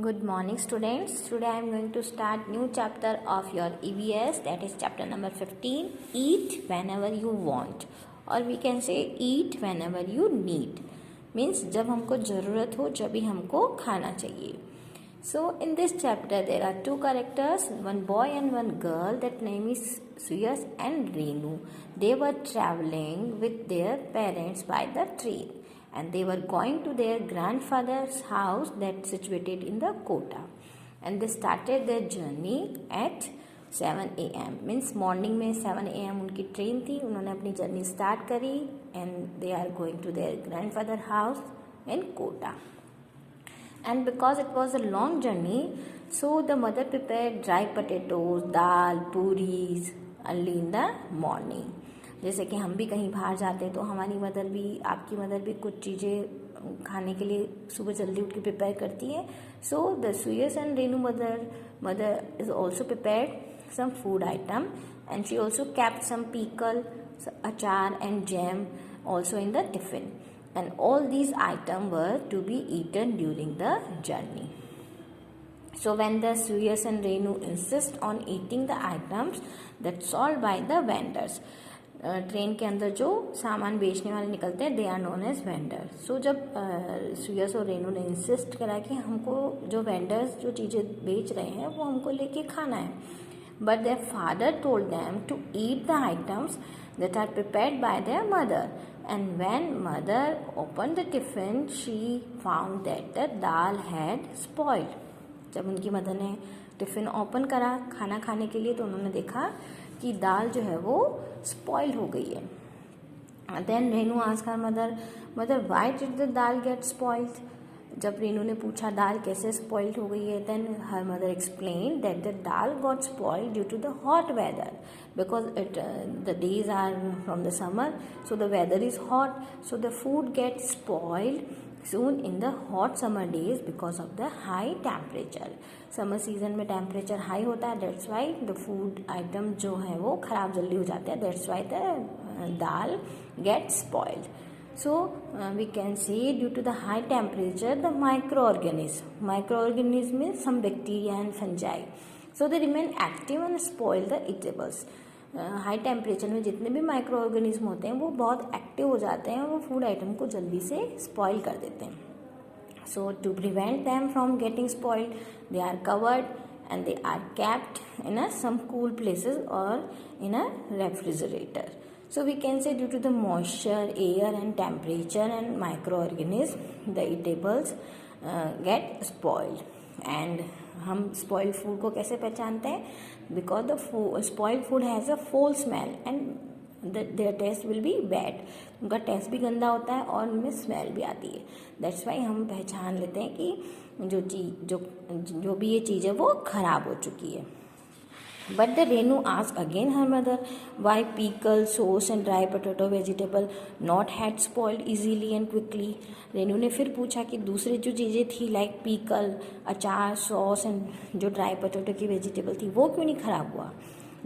Good morning students. Today I am going to start new chapter of your EVS, that is chapter number 15, eat whenever you want, or we can say eat whenever you need. Means जब हमको ज़रूरत हो जब भी हमको खाना चाहिए. So in this chapter there are two characters, one boy and one girl. That name is Suyas and Renu. They were traveling with their parents by the train, and they were going to their grandfather's house that's situated in the Kota, and they started their journey at 7 a.m. Means morning में 7 a.m. उनकी train थी. उन्होंने अपनी journey start करी and they are going to their grandfather house in Kota. And because it was a long journey, so the mother prepared dry potatoes, dal, puris early in the morning. जैसे कि हम भी कहीं बाहर जाते हैं तो हमारी मदर भी, आपकी मदर भी कुछ चीज़ें खाने के लिए सुबह जल्दी उठ के प्रिपेयर करती है. So the Suyas and Renu mother is also prepared some food item, and she also kept some pickle, achar and jam also in the tiffin, and all these items were to be eaten during the journey. So when the Suyas and Renu insist on eating the items that sold by the vendors, train के अंदर जो सामान बेचने वाले निकलते हैं, they are known as vendor. So जब सुयस और रेनू ने इंसिस्ट करा कि हमको जो वेंडर्स जो चीज़ें बेच रहे हैं वो हमको लेके खाना है, but their father told them to eat the items that are prepared by their mother. And when mother opened the tiffin, she found that the dal had spoiled. जब उनकी मदर ने टिफ़िन ओपन करा खाना खाने के लिए तो उन्होंने देखा कि दाल जो है वो स्पॉइल हो गई है. Then Renu asked her mother why did the dal get spoiled. जब रेनू ने पूछा दाल कैसे स्पॉइल्ड हो गई है, then her mother explain that the dal got spoiled due to the hot weather, because the days are from the summer, so the weather is hot, so the food get spoiled soon in the hot summer days because of the high temperature. Summer season में temperature high होता है, that's why the food item जो है वो ख़राब जल्दी हो जाते हैं, that's why the dal get spoiled. So we can say due to the high temperature the microorganisms means some bacteria and fungi, so they remain active and spoil the eatables. High temperature में जितने भी micro organism होते हैं वो बहुत active हो जाते हैं और वो फूड आइटम को जल्दी से स्पॉइल कर देते हैं. So to prevent them from getting spoiled they are covered and they are kept in some cool places और in a refrigerator. So we can say due to the moisture, air and temperature and microorganisms, the eatables get spoiled. And हम spoiled food को कैसे पहचानते हैं? Because the spoiled food has a foul smell and their taste will be bad. उनका test भी गंदा होता है और उनमें स्मेल भी आती है. That's why हम पहचान लेते हैं कि जो भी ये चीज़ है वो खराब हो चुकी है. But the Renu asked again her mother why pickle, sauce and dry potato vegetable not had spoiled easily and quickly. Renu ने फिर पूछा कि दूसरी जो चीज़ें थी लाइक पीकल, अचार, सॉस एंड जो ड्राई पोटैटो की वेजिटेबल थी वो क्यों नहीं खराब हुआ.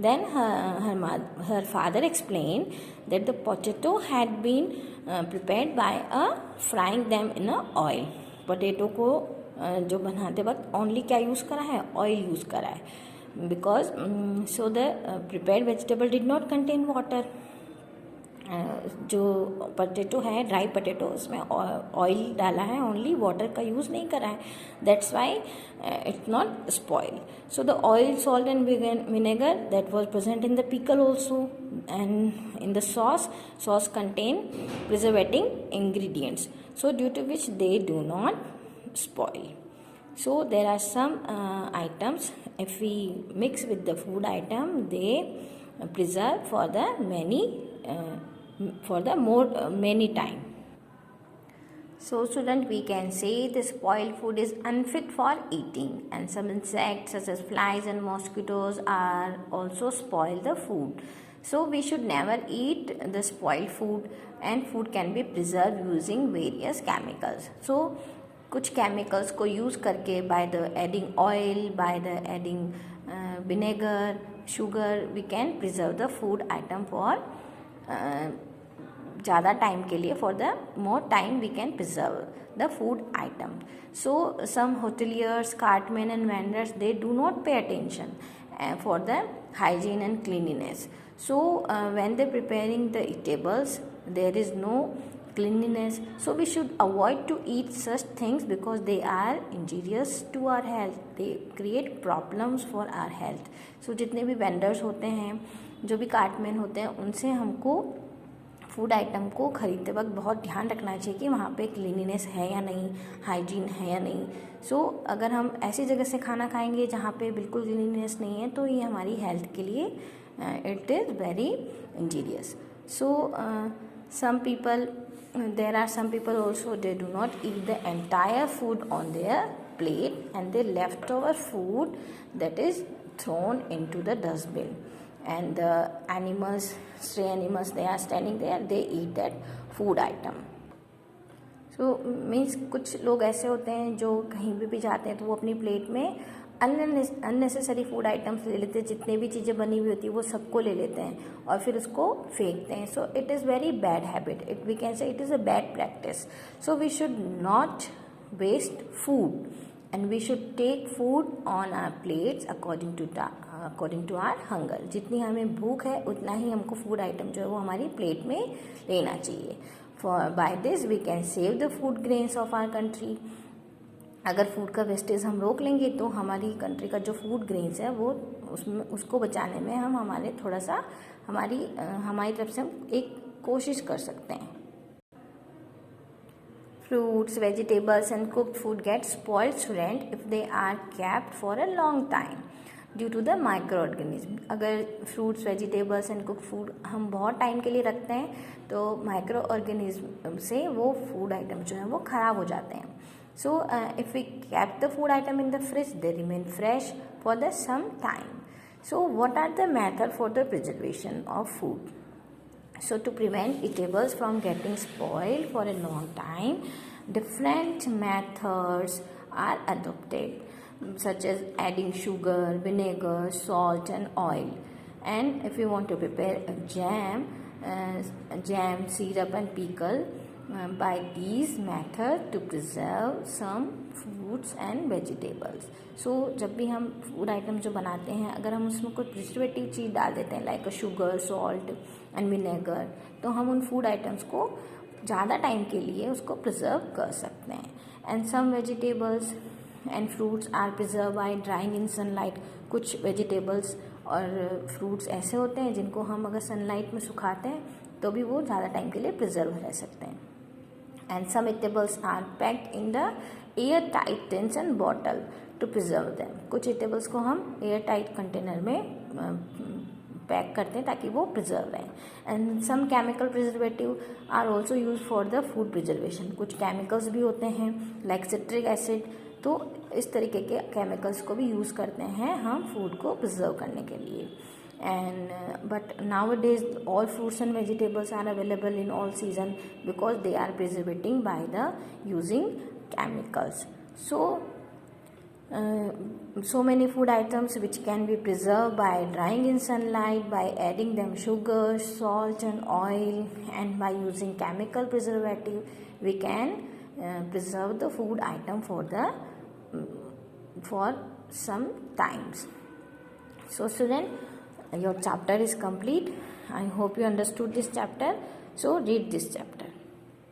Then her father explained that the potato had been prepared by frying them in a oil. Potato को जो बनाते वक्त ओनली क्या यूज़ करा है, ऑयल यूज़ करा है. Because so the prepared vegetable did not contain water. जो पोटैटो है ड्राई पोटैटो उसमें ऑयल डाला है, ओनली वाटर का यूज़ नहीं करा है, that's why it's not spoil. So the oil, salt and vinegar that was present in the pickle also and in the sauce contain preserving ingredients, so due to which they do not spoil. So there are some items, if we mix with the food item, they preserve for the many time. So student, we can say the spoiled food is unfit for eating, and some insects such as flies and mosquitoes are also spoil the food. So we should never eat the spoiled food, and food can be preserved using various chemicals. So कुछ chemicals को use करके by the adding oil, by the adding vinegar, sugar, we can preserve the food item for ज़्यादा time के लिए, for the more time we can preserve the food item. So some hoteliers, cartmen and vendors, they do not pay attention for the hygiene and cleanliness. So when they preparing the eatables, there is no cleanliness, so we should avoid to eat such things because they are injurious to our health, they create problems for our health. So जितने भी vendors होते हैं, जो भी Cartman होते हैं, उनसे हमको फूड आइटम को ख़रीदते वक्त बहुत ध्यान रखना चाहिए कि वहाँ पे क्लीनिनेस है या नहीं, हाइजीन है या नहीं. सो अगर हम ऐसी जगह से खाना खाएंगे जहाँ पे बिल्कुल क्लीनिनेस नहीं है, तो ये हमारी हेल्थ के लिए it is very injurious. So there are some people also, they do not eat the entire food on their plate, and the leftover food that is thrown into the dustbin, and the animals, stray animals, they are standing there, they eat that food item. So means कुछ लोग ऐसे होते हैं जो कहीं भी जाते हैं तो वो अपनी प्लेट में अननेसेसरी फूड आइटम्स ले लेते हैं, जितने भी चीज़ें बनी हुई होती है वो सबको ले लेते हैं और फिर उसको फेंकते हैं. So it is very bad habit, it we can say it is a bad practice. So we should not waste food and we should take food on our plates according to our hunger. जितनी हमें भूख है उतना ही हमको food item जो है वो हमारी प्लेट में लेना चाहिए. By this we can save the food grains of our country. अगर फूड का वेस्टेज हम रोक लेंगे तो हमारी कंट्री का जो फूड ग्रेन्स है वो उसको बचाने में हम थोड़ा सा हमारी तरफ से हम एक कोशिश कर सकते हैं. Fruits, vegetables and cooked food get spoiled student if they are kept for a long time due to the microorganism. अगर fruits, vegetables and cooked food हम बहुत टाइम के लिए रखते हैं तो माइक्रो ऑर्गेनिज्म से वो फूड आइटम जो है वो ख़राब हो जाते हैं. So if we kept the food item in the fridge, they remain fresh for the some time. So what are the method for the preservation of food? So to prevent eatables from getting spoiled for a long time, different methods are adopted, such as adding sugar, vinegar, salt and oil. And if you want to prepare a jam, syrup and pickle, by these method to preserve some fruits and vegetables. So जब भी हम food item जो बनाते हैं, अगर हम उसमें कोई प्रिजर्वेटिव चीज़ डाल देते हैं like sugar, salt and vinegar, तो हम उन फूड आइटम्स को ज़्यादा टाइम के लिए उसको प्रिजर्व कर सकते हैं. And some vegetables and fruits are preserve by drying in sunlight. कुछ वेजिटेबल्स और फ्रूट्स ऐसे होते हैं जिनको हम अगर सनलाइट में सुखाते हैं तो भी वो ज़्यादा टाइम के लिए प्रिजर्व रह सकते हैं. And some eatables are packed in the air-tight tins and bottle to preserve them. कुछ eatables को हम air-tight container में पैक करते हैं ताकि वो प्रिजर्व रहें. And some chemical preservative are also used for the food preservation. कुछ chemicals भी होते हैं like citric acid, तो इस तरीके के chemicals को भी यूज़ करते हैं हम फूड को प्रिजर्व करने के लिए. And but nowadays all fruits and vegetables are available in all season because they are preservating by the using chemicals. So many food items which can be preserved by drying in sunlight, by adding them sugar, salt and oil, and by using chemical preservative, we can preserve the food item for some times. So student, your chapter is complete. I hope you understood this chapter. So read this chapter.